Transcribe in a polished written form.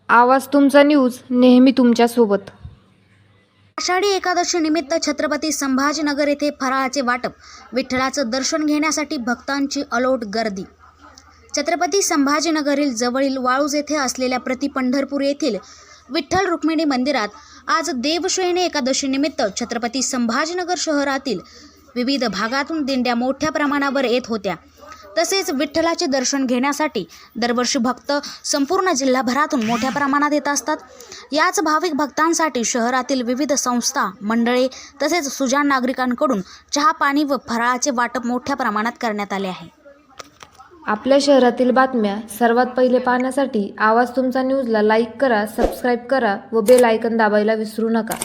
आवाज तुमचा न्यूज नेहमी तुमच्या सोबत। आषाढी एकादशी निमित्त छत्रपती संभाजीनगर येथे फराळाचे वाटप, विठ्ठलाचं दर्शन घेण्यासाठी भक्तांची अलोट गर्दी। छत्रपती संभाजीनगरील जवळील वाळूज येथे असलेल्या प्रति पंढरपूर येथील विठ्ठल रुक्मिणी मंदिरात आज देवशयनी एकादशी निमित्त छत्रपती संभाजीनगर शहरातील विविध भागातून दिंड्या मोठ्या प्रमाणावर येत होत्या। तसेच विठ्ठलाचे दर्शन घेण्यासाठी दरवर्षी भक्त संपूर्ण जिल्हाभरातून मोठ्या प्रमाणात येत असतात। याच भाविक भक्तांसाठी शहरातील विविध संस्था, मंडळे तसेच सुजाण नागरिकांकडून चहा, पाणी व फराळाचे वाटप मोठ्या प्रमाणात करण्यात आले आहे। आपल्या शहरातील बातम्या सर्वात पहिले पाहण्यासाठी आवाज तुमचा न्यूजला लाईक करा, सबस्क्राईब करा व बेल आयकॉन दाबायला विसरू नका।